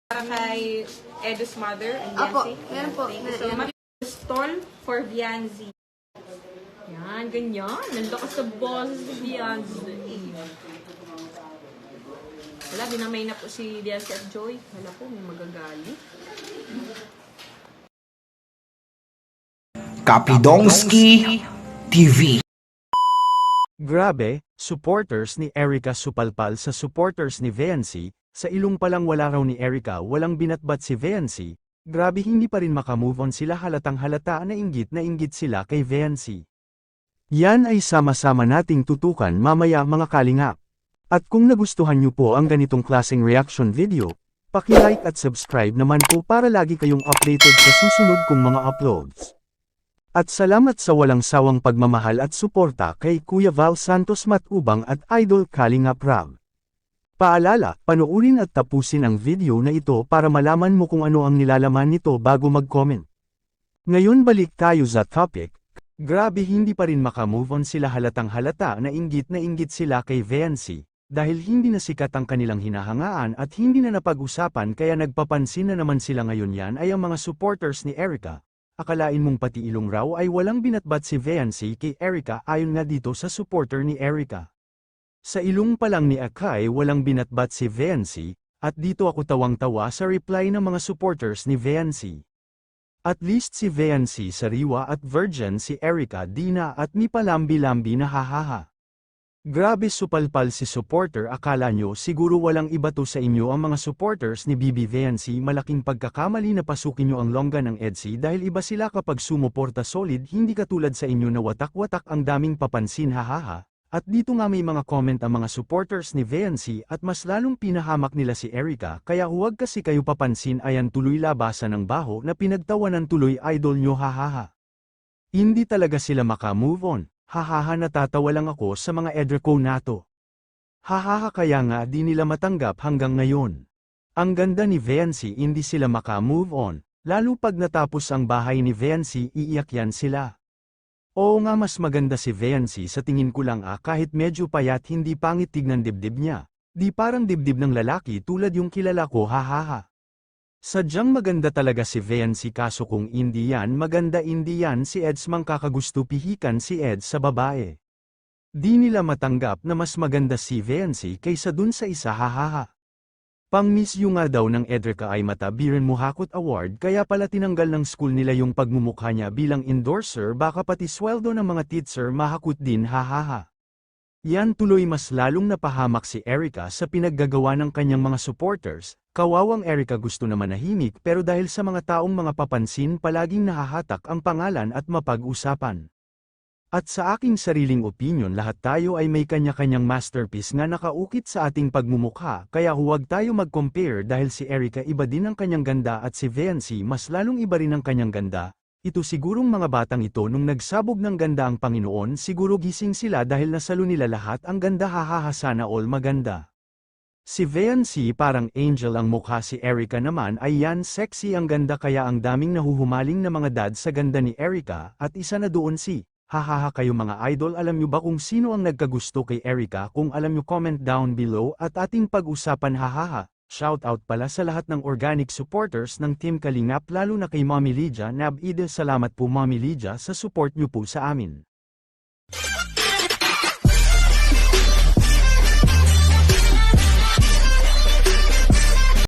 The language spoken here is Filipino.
Para kay Edo's mother and Apo, Viancy. meron po. Thank you so much. Stall for Viancy. Yan, ganyan. Nandakas sa boses ni Viancy. Wala, dinamay na po si Viancy at Joy. Wala po, may magagalit. Kapidongski TV. Grabe, supporters ni Erica supalpal sa supporters ni Viancy, sa ilong palang wala raw ni Erica walang binatbat si Viancy, grabe hindi pa rin makamove on sila halatang halata na inggit sila kay Viancy. Yan ay sama-sama nating tutukan mamaya mga kalingap. At kung nagustuhan nyo po ang ganitong klaseng reaction video, paki-like at subscribe naman po para lagi kayong updated sa susunod kong mga uploads. At salamat sa walang sawang pagmamahal at suporta kay Kuya Val Santos Matubang at Idol Kalingap Rab. Paalala, panoorin at tapusin ang video na ito para malaman mo kung ano ang nilalaman nito bago mag-comment. Ngayon balik tayo sa topic. Grabe hindi pa rin makamove on sila halatang halata na inggit sila kay Viancy, dahil hindi na sikat ang kanilang hinahangaan at hindi na napag-usapan kaya nagpapansin na naman sila ngayon. Yan ay ang mga supporters ni Erica. Akalain mong pati ilong raw ay walang binatbat si Viancy kay Erica ayon nga dito sa supporter ni Erica. Sa ilong pa lang ni Akay walang binatbat si Viancy, at dito ako tawang-tawa sa reply ng mga supporters ni Viancy. At least si Viancy sariwa at virgin si Erica di na at ni palambi-lambi na hahaha. Grabe supalpal si supporter, akala nyo siguro walang iba to sa inyo ang mga supporters ni Bibi Viancy. Malaking pagkakamali na pasukin nyo ang longga ng EDSI dahil iba sila kapag sumuporta solid, hindi katulad sa inyo na watak-watak ang daming papansin hahaha. At dito nga may mga comment ang mga supporters ni Viancy at mas lalong pinahamak nila si Erica kaya huwag kasi kayo papansin, ayan tuloy labasan ng baho na pinagtawanan tuloy idol nyo hahaha. Hindi talaga sila makamove on. Hahaha, natatawa lang ako sa mga Edreco nato. Hahaha, kaya nga di nila matanggap hanggang ngayon. Ang ganda ni Viancy, hindi sila makamove on, lalo pag natapos ang bahay ni Viancy iiyak yan sila. Oo nga, mas maganda si Viancy sa tingin ko lang kahit medyo payat hindi pangit tignan dibdib niya. Di parang dibdib ng lalaki tulad yung kilala ko hahaha. Sadyang maganda talaga si Viancy kaso kung hindi yan maganda hindi yan si Eds mangkakagusto pihikan si Eds sa babae. Di nila matanggap na mas maganda si Viancy kaysa dun sa isa hahaha. Pang-miss you nga daw ng Edrica ay matabirin mo hakot award kaya pala tinanggal ng school nila yung pagmumukha niya bilang endorser, baka pati sweldo ng mga teacher mahakot din hahaha. Yan tuloy mas lalong napahamak si Erica sa pinaggagawa ng kanyang mga supporters. Kawawang Erica, gusto na manahimik pero dahil sa mga taong mga papansin palaging nahahatak ang pangalan at mapag-usapan. At sa aking sariling opinion, lahat tayo ay may kanya-kanyang masterpiece na nakaukit sa ating pagmumukha kaya huwag tayo mag-compare dahil si Erica iba din ang kanyang ganda at si Viancy mas lalong iba rin ang kanyang ganda. Ito sigurong mga batang ito nung nagsabog ng ganda ang Panginoon siguro gising sila dahil nasalo nila lahat ang ganda hahaha, sana all maganda. Si Viancy parang angel ang mukha, si Erica naman ay yan sexy ang ganda kaya ang daming nahuhumaling na mga dad sa ganda ni Erica at isa na doon si hahaha. Kayo mga idol, alam nyo ba kung sino ang nagkagusto kay Erica? Kung alam nyo comment down below at ating pag-usapan hahaha. Shoutout pala sa lahat ng organic supporters ng Team Kalingap lalo na kay Mommy Lydia Nab Ide. Salamat po Mommy Lydia sa support nyo po sa amin.